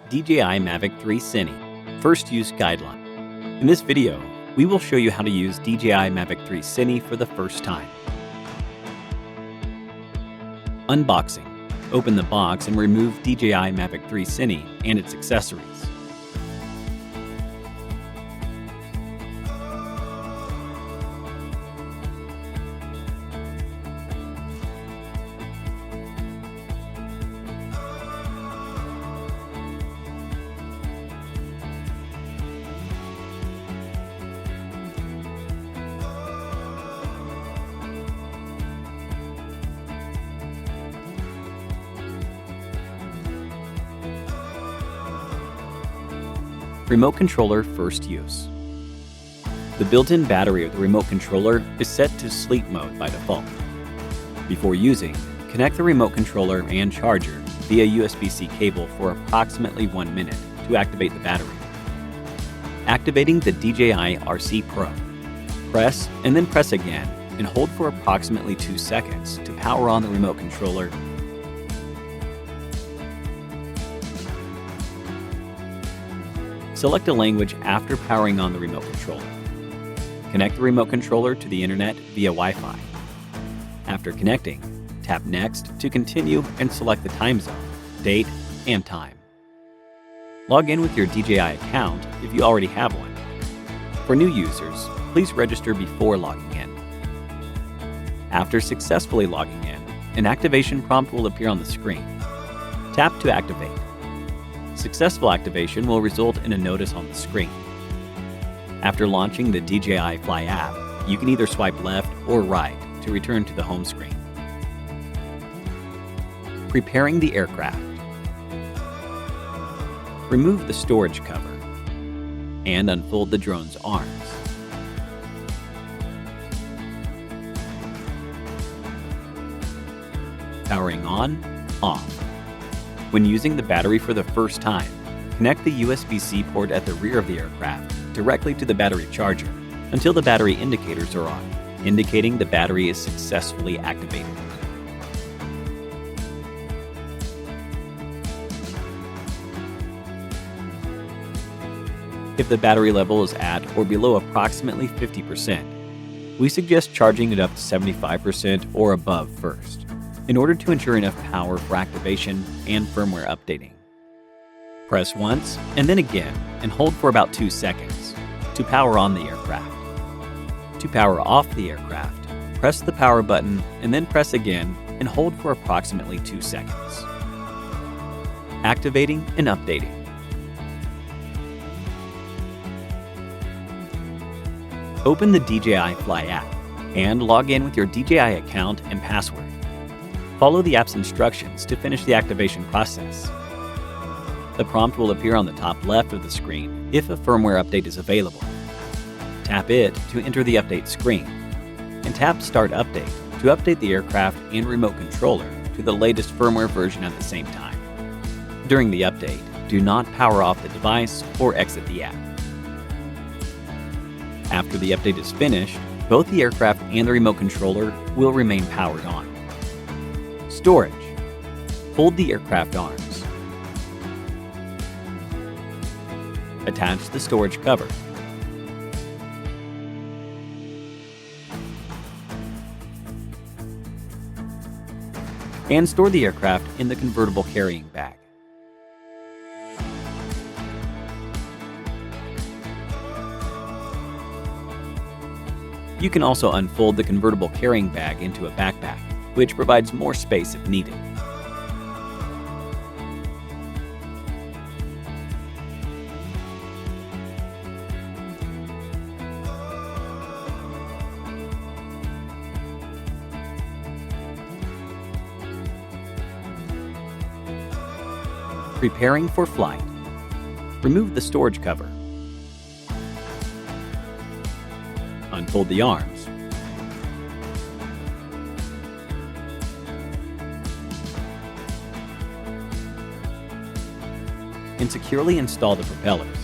DJI Mavic 3 Cine First Use Guideline. In this video, we will show you how to use DJI Mavic 3 Cine for the first time. Unboxing. Open the box and remove DJI Mavic 3 Cine and its accessories. Remote controller first use. The built-in battery of the remote controller is set to sleep mode by default. Before using, connect the remote controller and charger via USB-C cable for approximately 1 minute to activate the battery. Activating the DJI RC Pro. Press and then press again and hold for approximately 2 seconds to power on the remote controller. Select a language after powering on the remote controller. Connect the remote controller to the internet via Wi-Fi. After connecting, tap Next to continue and select the time zone, date, and time. Log in with your DJI account if you already have one. For new users, please register before logging in. After successfully logging in, an activation prompt will appear on the screen. Tap to activate. Successful activation will result in a notice on the screen. After launching the DJI Fly app, you can either swipe left or right to return to the home screen. Preparing the aircraft. Remove the storage cover and unfold the drone's arms. Powering on, off. When using the battery for the first time, connect the USB-C port at the rear of the aircraft directly to the battery charger until the battery indicators are on, indicating the battery is successfully activated. If the battery level is at or below approximately 50%, we suggest charging it up to 75% or above first, in order to ensure enough power for activation and firmware updating. Press once and then again and hold for about 2 seconds to power on the aircraft. To power off the aircraft, press the power button and then press again and hold for approximately 2 seconds. Activating and updating. Open the DJI Fly app and log in with your DJI account and password. Follow the app's instructions to finish the activation process. The prompt will appear on the top left of the screen if a firmware update is available. Tap it to enter the update screen, and tap Start Update to update the aircraft and remote controller to the latest firmware version at the same time. During the update, do not power off the device or exit the app. After the update is finished, both the aircraft and the remote controller will remain powered on. Storage. Hold the aircraft arms. Attach the storage cover. And store the aircraft in the convertible carrying bag. You can also unfold the convertible carrying bag into a backpack, which provides more space if needed. Preparing for flight. Remove the storage cover. Unfold the arms. And securely install the propellers.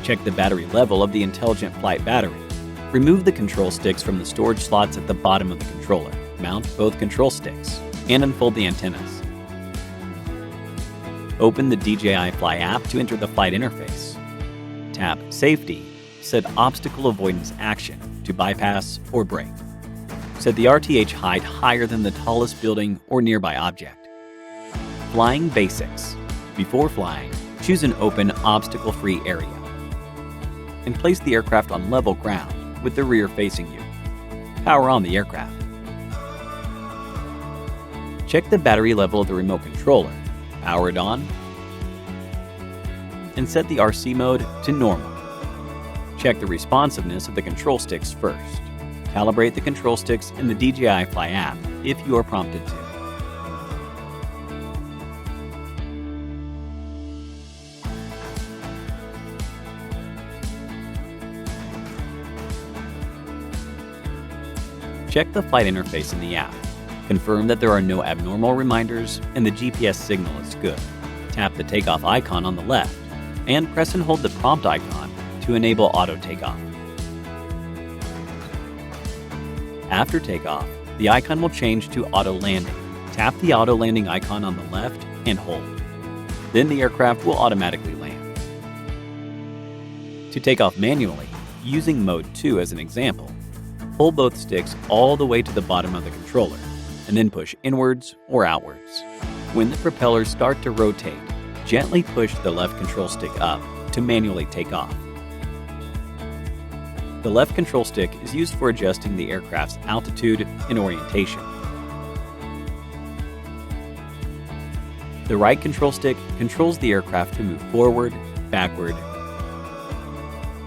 Check the battery level of the Intelligent Flight battery. Remove the control sticks from the storage slots at the bottom of the controller. Mount both control sticks and unfold the antennas. Open the DJI Fly app to enter the flight interface. Tap Safety, set Obstacle Avoidance Action to bypass or brake. Set the RTH height higher than the tallest building or nearby object. Flying Basics. Before flying, choose an open, obstacle-free area. And place the aircraft on level ground with the rear facing you. Power on the aircraft. Check the battery level of the remote controller. Power it on. And set the RC mode to normal. Check the responsiveness of the control sticks first. Calibrate the control sticks in the DJI Fly app if you are prompted to. Check the flight interface in the app. Confirm that there are no abnormal reminders and the GPS signal is good. Tap the takeoff icon on the left and press and hold the prompt icon to enable auto takeoff. After takeoff, the icon will change to auto landing. Tap the auto landing icon on the left and hold. Then the aircraft will automatically land. To take off manually, using Mode 2 as an example, pull both sticks all the way to the bottom of the controller, and then push inwards or outwards. When the propellers start to rotate, gently push the left control stick up to manually take off. The left control stick is used for adjusting the aircraft's altitude and orientation. The right control stick controls the aircraft to move forward, backward,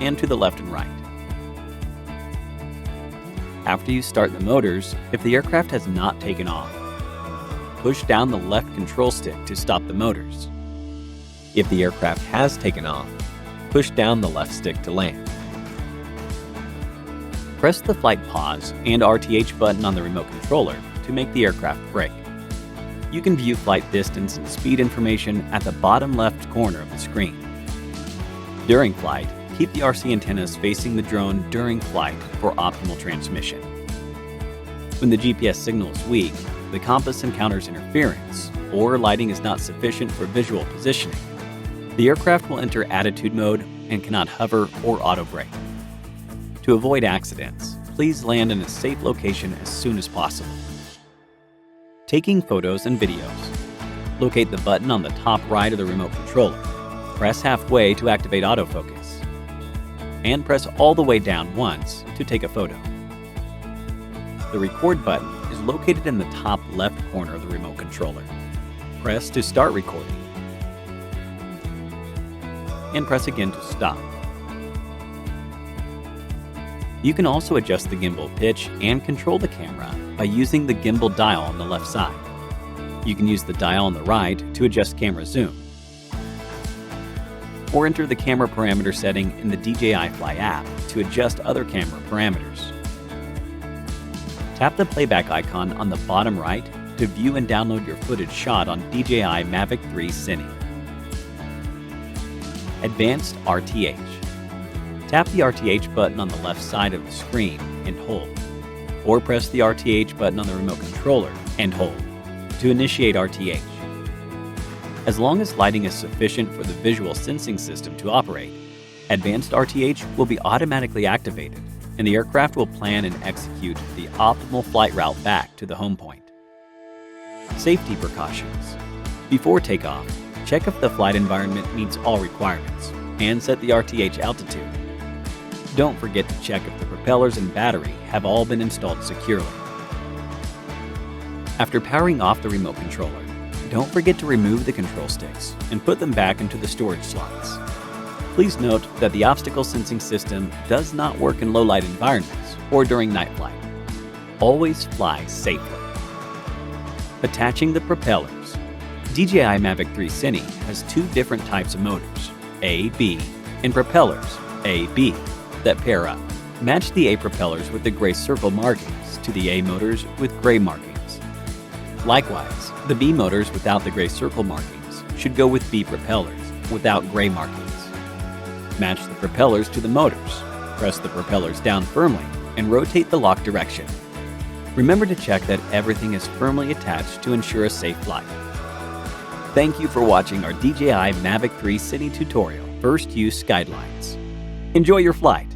and to the left and right. After you start the motors, if the aircraft has not taken off, push down the left control stick to stop the motors. If the aircraft has taken off, push down the left stick to land. Press the flight pause and RTH button on the remote controller to make the aircraft brake. You can view flight distance and speed information at the bottom left corner of the screen. During flight, keep the RC antennas facing the drone during flight for optimal transmission. When the GPS signal is weak, the compass encounters interference, or lighting is not sufficient for visual positioning, the aircraft will enter attitude mode and cannot hover or auto-brake. To avoid accidents, please land in a safe location as soon as possible. Taking photos and videos. Locate the button on the top right of the remote controller. Press halfway to activate autofocus. And press all the way down once to take a photo. The record button is located in the top left corner of the remote controller. Press to start recording. And press again to stop. You can also adjust the gimbal pitch and control the camera by using the gimbal dial on the left side. You can use the dial on the right to adjust camera zoom, or enter the camera parameter setting in the DJI Fly app to adjust other camera parameters. Tap the playback icon on the bottom right to view and download your footage shot on DJI Mavic 3 Cine. Advanced RTH. Tap the RTH button on the left side of the screen and hold, or press the RTH button on the remote controller and hold to initiate RTH. As long as lighting is sufficient for the visual sensing system to operate, Advanced RTH will be automatically activated, and the aircraft will plan and execute the optimal flight route back to the home point. Safety precautions. Before takeoff, check if the flight environment meets all requirements, and set the RTH altitude. Don't forget to check if the propellers and battery have all been installed securely. After powering off the remote controller, don't forget to remove the control sticks and put them back into the storage slots. Please note that the obstacle sensing system does not work in low-light environments or during night flight. Always fly safely. Attaching the propellers. DJI Mavic 3 Cine has two different types of motors, A, B, and propellers, A, B, that pair up. Match the A propellers with the gray circle markings to the A motors with gray markings. Likewise, the B motors without the gray circle markings should go with B propellers without gray markings. Match the propellers to the motors. Press the propellers down firmly and rotate the lock direction. Remember to check that everything is firmly attached to ensure a safe flight. Thank you for watching our DJI Mavic 3 City tutorial, First Use Guidelines. Enjoy your flight.